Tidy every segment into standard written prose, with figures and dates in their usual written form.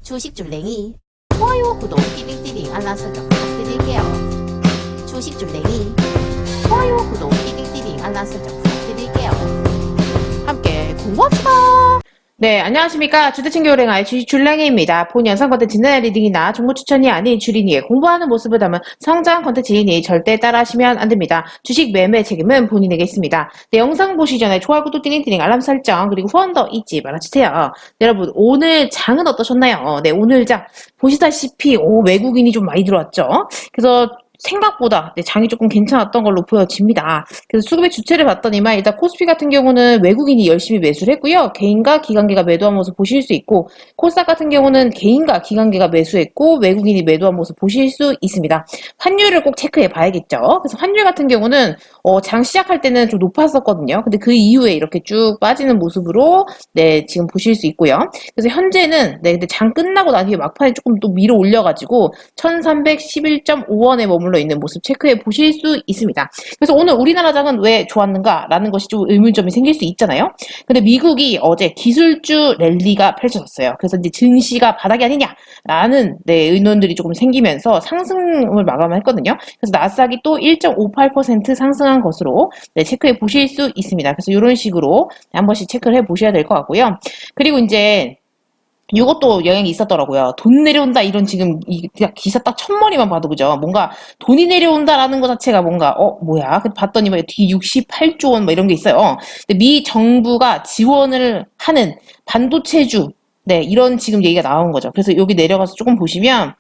주식줄랭이 좋아요, 구독, 띠링띠링 알람 설정 부탁드릴게요. 주식줄랭이 좋아요, 구독, 띠링띠링 알람 설정 부탁드릴게요. 함께 공부합시다. 네, 안녕하십니까. 주택친교랭아의 주식줄랭이입니다. 본 영상 컨텐츠는 리딩이나 정보 추천이 아닌 주린이의 공부하는 모습을 담은 성장 컨텐츠이니 절대 따라하시면 안 됩니다. 주식 매매 책임은 본인에게 있습니다. 네, 영상 보시기 전에 좋아요, 구독, 띠링띠링 알람 설정 그리고 후원 더 잊지 말아주세요. 네, 여러분 오늘 장은 어떠셨나요? 네, 오늘 장 보시다시피 외국인이 좀 많이 들어왔죠. 그래서 생각보다 장이 조금 괜찮았던 걸로 보여집니다. 그래서 수급의 주체를 봤더니만 일단 코스피 같은 경우는 외국인이 열심히 매수를 했고요. 개인과 기관계가 매도한 모습 보실 수 있고, 코스닥 같은 경우는 개인과 기관계가 매수했고 외국인이 매도한 모습 보실 수 있습니다. 환율을 꼭 체크해 봐야겠죠. 그래서 환율 같은 경우는 장 시작할 때는 좀 높았었거든요. 근데 그 이후에 이렇게 쭉 빠지는 모습으로 지금 보실 수 있고요. 그래서 현재는 근데 장 끝나고 난 뒤에 막판에 조금 또 밀어 올려가지고 1311.5원에 머물러 있는 모습 체크해 보실 수 있습니다. 그래서 오늘 우리나라 장은 왜 좋았는가라는 것이 좀 의문점이 생길 수 있잖아요. 근데 미국이 어제 기술주 랠리가 펼쳐졌어요. 그래서 이제 증시가 바닥이 아니냐라는 의논들이 조금 생기면서 상승을 마감했거든요. 그래서 나스닥이 또 1.58% 상승한 것으로 체크해 보실 수 있습니다. 그래서 이런 식으로 한 번씩 체크를 해 보셔야 될 것 같고요. 그리고 이제 이것도 영향이 있었더라고요. 돈 내려온다 이런 지금 기사 딱 첫머리만 봐도 그죠? 뭔가 돈이 내려온다라는 것 자체가 뭔가 뭐야? 봤더니 막 뒤 68조 원 뭐 이런 게 있어요. 근데 미 정부가 지원을 하는 반도체주 이런 지금 얘기가 나온 거죠. 그래서 여기 내려가서 조금 보시면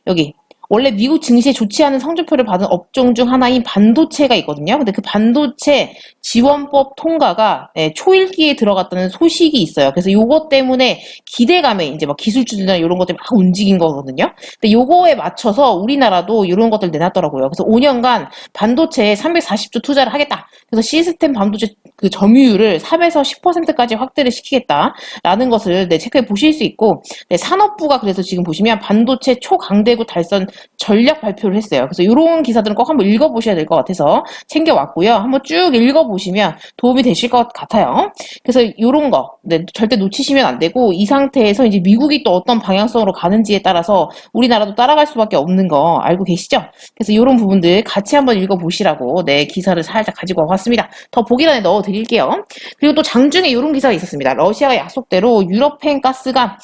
여기 원래 미국 증시에 좋지 않은 성적표를 받은 업종 중 하나인 반도체가 있거든요. 근데 그 반도체 지원법 통과가 초일기에 들어갔다는 소식이 있어요. 그래서 요거 때문에 기대감에 이제 막 기술주들이나 이런 것들이 막 움직인 거거든요. 근데 요거에 맞춰서 우리나라도 이런 것들 내놨더라고요. 그래서 5년간 반도체에 340조 투자를 하겠다. 그래서 시스템 반도체 그 점유율을 3에서 10%까지 확대를 시키겠다라는 것을 체크해 보실 수 있고, 산업부가 그래서 지금 보시면 반도체 초강대국 달성 전략 발표를 했어요. 그래서 이런 기사들은 꼭 한번 읽어보셔야 될 것 같아서 챙겨왔고요. 한번 쭉 읽어보시면 도움이 되실 것 같아요. 그래서 이런 거 절대 놓치시면 안 되고, 이 상태에서 이제 미국이 또 어떤 방향성으로 가는지에 따라서 우리나라도 따라갈 수밖에 없는 거 알고 계시죠? 그래서 이런 부분들 같이 한번 읽어보시라고 기사를 살짝 가지고 와봤습니다. 더 보기란에 넣어드릴게요. 그리고 또 장중에 이런 기사가 있었습니다. 러시아가 약속대로 유럽행 가스가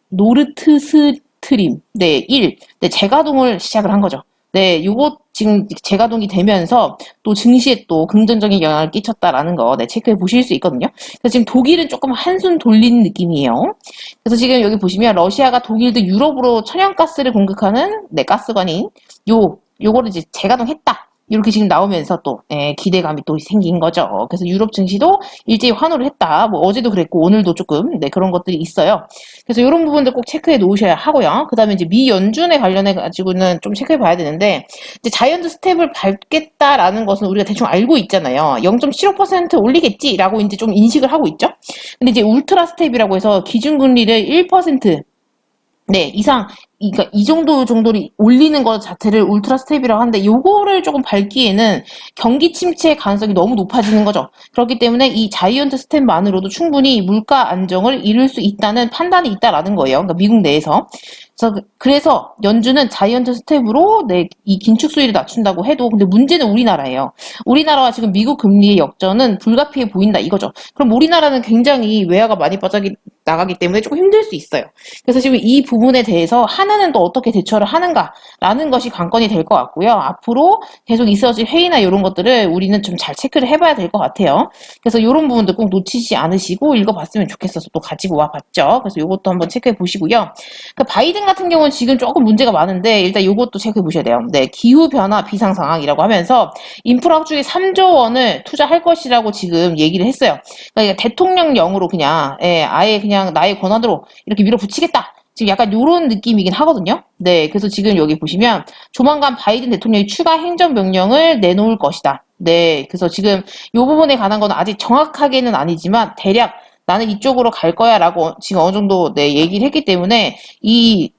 노르트스트림 1 재가동을 시작을 한 거죠. 요거 지금 재가동이 되면서 또 증시에 또 긍정적인 영향을 끼쳤다라는 거 체크해 보실 수 있거든요. 그래서 지금 독일은 조금 한숨 돌리는 느낌이에요. 그래서 지금 여기 보시면 러시아가 독일도 유럽으로 천연가스를 공급하는 가스관인 요거를 이제 재가동했다. 이렇게 지금 나오면서 또 기대감이 또 생긴 거죠. 그래서 유럽 증시도 일제히 환호를 했다. 뭐 어제도 그랬고 오늘도 조금 그런 것들이 있어요. 그래서 이런 부분들 꼭 체크해 놓으셔야 하고요. 그다음에 이제 미 연준에 관련해 가지고는 좀 체크해 봐야 되는데, 이제 자이언트 스텝을 밟겠다라는 것은 우리가 대충 알고 있잖아요. 0.75% 올리겠지라고 이제 좀 인식을 하고 있죠. 근데 이제 울트라 스텝이라고 해서 기준금리를 1% 이상, 그러니까 이 정도를 올리는 것 자체를 울트라 스텝이라고 하는데, 요거를 조금 밟기에는 경기 침체 가능성이 너무 높아지는 거죠. 그렇기 때문에 이 자이언트 스텝만으로도 충분히 물가 안정을 이룰 수 있다는 판단이 있다라는 거예요. 그러니까 미국 내에서. 그래서 연준은 자이언트 스텝으로 이 긴축 수위를 낮춘다고 해도, 근데 문제는 우리나라예요. 우리나라와 지금 미국 금리의 역전은 불가피해 보인다 이거죠. 그럼 우리나라는 굉장히 외화가 많이 나가기 때문에 조금 힘들 수 있어요. 그래서 지금 이 부분에 대해서 하나는 또 어떻게 대처를 하는가라는 것이 관건이 될 것 같고요. 앞으로 계속 있어질 회의나 이런 것들을 우리는 좀 잘 체크를 해봐야 될 것 같아요. 그래서 이런 부분들 꼭 놓치지 않으시고 읽어봤으면 좋겠어서 또 가지고 와봤죠. 그래서 이것도 한번 체크해 보시고요. 그 바이든 같은 경우는 지금 조금 문제가 많은데 일단 이것도 체크해 보셔야 돼요. 기후변화 비상 상황이라고 하면서 인프라 확충에 3조 원을 투자할 것이라고 지금 얘기를 했어요. 그러니까 대통령령으로 그냥 아예 그냥 나의 권한으로 이렇게 밀어붙이겠다. 지금 약간 이런 느낌이긴 하거든요. 그래서 지금 여기 보시면 조만간 바이든 대통령이 추가 행정명령을 내놓을 것이다. 그래서 지금 이 부분에 관한 건 아직 정확하게는 아니지만 대략 나는 이쪽으로 갈 거야 라고 지금 어느 정도 얘기를 했기 때문에 이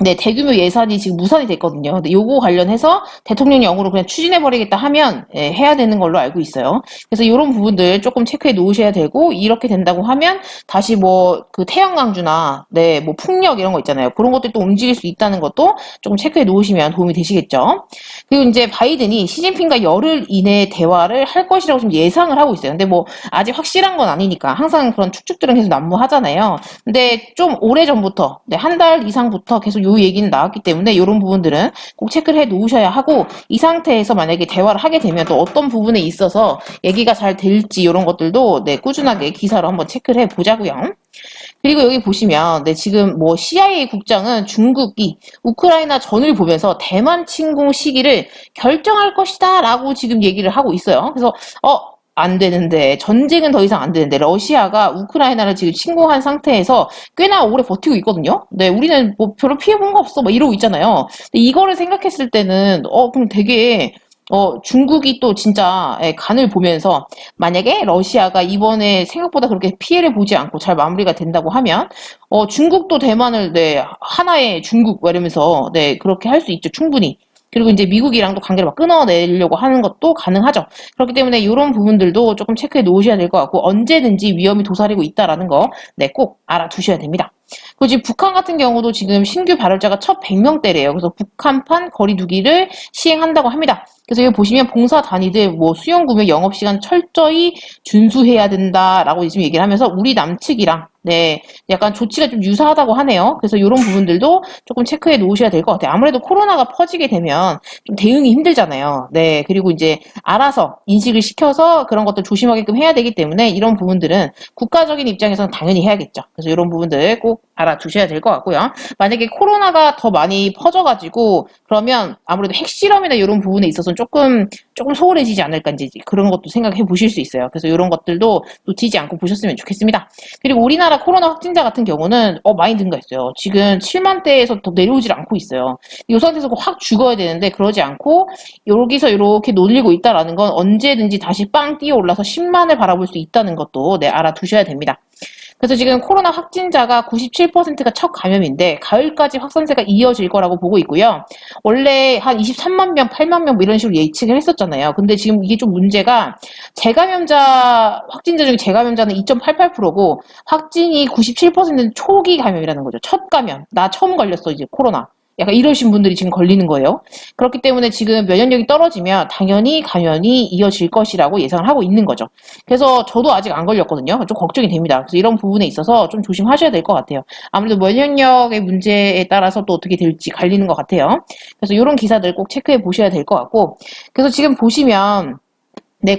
네, 대규모 예산이 지금 무산이 됐거든요. 근데 요거 관련해서 대통령령으로 그냥 추진해버리겠다 하면 해야 되는 걸로 알고 있어요. 그래서 이런 부분들 조금 체크해 놓으셔야 되고, 이렇게 된다고 하면 다시 뭐 그 태양광주나 뭐 풍력 이런 거 있잖아요. 그런 것들이 또 움직일 수 있다는 것도 조금 체크해 놓으시면 도움이 되시겠죠. 그리고 이제 바이든이 시진핑과 열흘 이내 대화를 할 것이라고 지금 예상을 하고 있어요. 근데 뭐 아직 확실한 건 아니니까 항상 그런 추측들은 계속 난무하잖아요. 근데 좀 오래전부터, 한 달 이상부터 계속 요 얘기는 나왔기 때문에 이런 부분들은 꼭 체크를 해 놓으셔야 하고, 이 상태에서 만약에 대화를 하게 되면 또 어떤 부분에 있어서 얘기가 잘 될지 이런 것들도 꾸준하게 기사로 한번 체크를 해 보자고요. 그리고 여기 보시면 지금 뭐 CIA 국장은 중국이 우크라이나 전을 보면서 대만 침공 시기를 결정할 것이다 라고 지금 얘기를 하고 있어요. 그래서 안 되는데, 전쟁은 더 이상 안 되는데, 러시아가 우크라이나를 지금 침공한 상태에서 꽤나 오래 버티고 있거든요. 우리는 뭐 별로 피해본 거 없어, 막 이러고 있잖아요. 근데 이거를 생각했을 때는 그럼 되게 중국이 또 진짜 간을 보면서 만약에 러시아가 이번에 생각보다 그렇게 피해를 보지 않고 잘 마무리가 된다고 하면 중국도 대만을 하나의 중국 이러면서 그렇게 할 수 있죠, 충분히. 그리고 이제 미국이랑도 관계를 막 끊어내려고 하는 것도 가능하죠. 그렇기 때문에 이런 부분들도 조금 체크해 놓으셔야 될 것 같고, 언제든지 위험이 도사리고 있다라는 거 꼭 알아두셔야 됩니다. 그리고 지금 북한 같은 경우도 지금 신규 발열자가 첫 100명대래요. 그래서 북한판 거리두기를 시행한다고 합니다. 그래서 여기 보시면 봉사 단위들 뭐 수용 구매 영업시간 철저히 준수해야 된다라고 지금 얘기를 하면서 우리 남측이랑 약간 조치가 좀 유사하다고 하네요. 그래서 이런 부분들도 조금 체크해 놓으셔야 될 것 같아요. 아무래도 코로나가 퍼지게 되면 좀 대응이 힘들잖아요. 그리고 이제 알아서 인식을 시켜서 그런 것들 조심하게끔 해야 되기 때문에 이런 부분들은 국가적인 입장에서는 당연히 해야겠죠. 그래서 이런 부분들 꼭 알아두셔야 될 것 같고요. 만약에 코로나가 더 많이 퍼져가지고 그러면 아무래도 핵실험이나 이런 부분에 있어서는 조금 소홀해지지 않을까, 이제 그런 것도 생각해 보실 수 있어요. 그래서 이런 것들도 놓치지 않고 보셨으면 좋겠습니다. 그리고 우리나라 코로나 확진자 같은 경우는 많이 증가했어요. 지금 7만대에서 더 내려오질 않고 있어요. 이 상태에서 확 죽어야 되는데 그러지 않고 여기서 이렇게 놀리고 있다라는 건 언제든지 다시 빵 뛰어 올라서 10만을 바라볼 수 있다는 것도 알아두셔야 됩니다. 그래서 지금 코로나 확진자가 97%가 첫 감염인데 가을까지 확산세가 이어질 거라고 보고 있고요. 원래 한 23만 명, 8만 명 이런 식으로 예측을 했었잖아요. 근데 지금 이게 좀 문제가 확진자 중에 재감염자는 2.88%고 확진이 97%는 초기 감염이라는 거죠. 첫 감염. 나 처음 걸렸어, 이제 코로나. 약간 이러신 분들이 지금 걸리는 거예요. 그렇기 때문에 지금 면역력이 떨어지면 당연히 감염이 이어질 것이라고 예상을 하고 있는 거죠. 그래서 저도 아직 안 걸렸거든요. 좀 걱정이 됩니다. 그래서 이런 부분에 있어서 좀 조심하셔야 될 것 같아요. 아무래도 면역력의 문제에 따라서 또 어떻게 될지 갈리는 것 같아요. 그래서 이런 기사들 꼭 체크해 보셔야 될 것 같고, 그래서 지금 보시면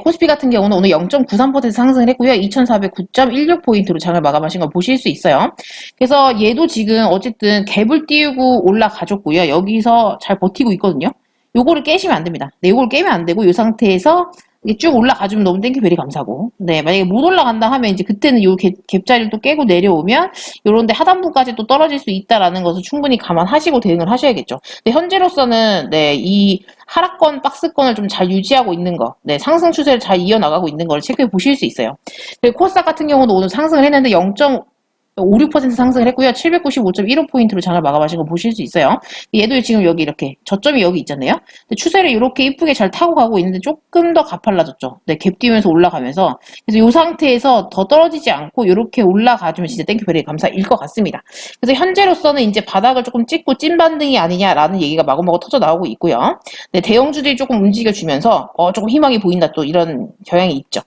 코스피 같은 경우는 오늘 0.93% 상승을 했고요. 2409.16포인트로 장을 마감하신 거 보실 수 있어요. 그래서 얘도 지금 어쨌든 갭을 띄우고 올라가줬고요. 여기서 잘 버티고 있거든요. 요거를 깨시면 안 됩니다. 요걸 깨면 안 되고, 이 상태에서 이게 쭉 올라가주면 너무 땡큐베리 감사고, 만약에 못 올라간다 하면 이제 그때는 요 갭자리를 또 깨고 내려오면 요런데 하단부까지 또 떨어질 수 있다라는 것을 충분히 감안하시고 대응을 하셔야겠죠. 근데 현재로서는 이 하락권, 박스권을 좀 잘 유지하고 있는 거, 상승 추세를 잘 이어나가고 있는 걸 체크해 보실 수 있어요. 그리고 코스닥 같은 경우도 오늘 상승을 했는데 0.56% 상승을 했고요. 795.15포인트로 장을 마감하신 거 보실 수 있어요. 얘도 지금 여기 이렇게 저점이 여기 있잖아요. 근데 추세를 이렇게 이쁘게 잘 타고 가고 있는데 조금 더 가팔라졌죠. 갭 띄우면서 올라가면서. 그래서 이 상태에서 더 떨어지지 않고 이렇게 올라가주면 진짜 땡큐베리 감사일 것 같습니다. 그래서 현재로서는 이제 바닥을 조금 찍고 찐 반등이 아니냐라는 얘기가 마구마구 터져 나오고 있고요. 대형주들이 조금 움직여주면서 조금 희망이 보인다, 또 이런 경향이 있죠.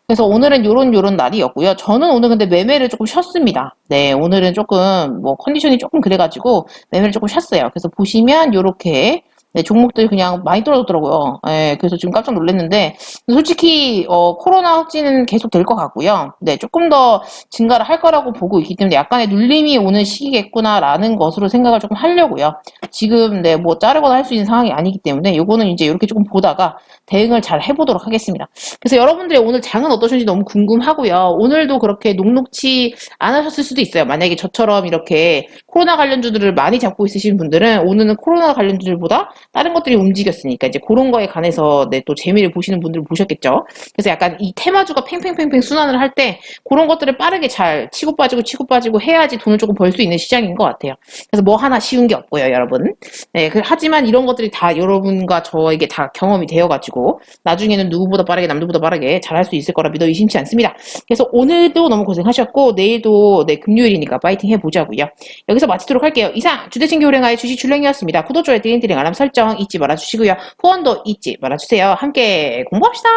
그래서 오늘은 요런 날이었고요. 저는 오늘 근데 매매를 조금 쉬었습니다. 오늘은 조금 컨디션이 조금 그래가지고 매매를 조금 쉬었어요. 그래서 보시면 요렇게 종목들이 그냥 많이 떨어졌더라고요. 그래서 지금 깜짝 놀랐는데, 솔직히 코로나 확진은 계속 될 것 같고요. 조금 더 증가를 할 거라고 보고 있기 때문에 약간의 눌림이 오는 시기겠구나라는 것으로 생각을 조금 하려고요. 지금 뭐 자르거나 할 수 있는 상황이 아니기 때문에 요거는 이제 이렇게 조금 보다가 대응을 잘 해보도록 하겠습니다. 그래서 여러분들의 오늘 장은 어떠신지 너무 궁금하고요. 오늘도 그렇게 녹록치 않으셨을 수도 있어요. 만약에 저처럼 이렇게 코로나 관련주들을 많이 잡고 있으신 분들은 오늘은 코로나 관련주들보다 다른 것들이 움직였으니까 이제 그런 거에 관해서 네, 또 재미를 보시는 분들은 보셨겠죠. 그래서 약간 이 테마주가 팽팽팽팽 순환을 할 때 그런 것들을 빠르게 잘 치고 빠지고 해야지 돈을 조금 벌 수 있는 시장인 것 같아요. 그래서 뭐 하나 쉬운 게 없고요, 여러분. 네, 하지만 이런 것들이 다 여러분과 저에게 다 경험이 되어가지고 나중에는 누구보다 빠르게 남들보다 빠르게 잘할 수 있을 거라 믿어 의심치 않습니다. 그래서 오늘도 너무 고생하셨고 내일도 네, 금요일이니까 파이팅 해보자고요. 여기서 마치도록 할게요. 이상 주대친교 호랭아의 주식 줄랭이었습니다. 구독, 좋아요, 띠링띠링 알람 설정 잊지 말아주시고요. 후원도 잊지 말아주세요. 함께 공부합시다.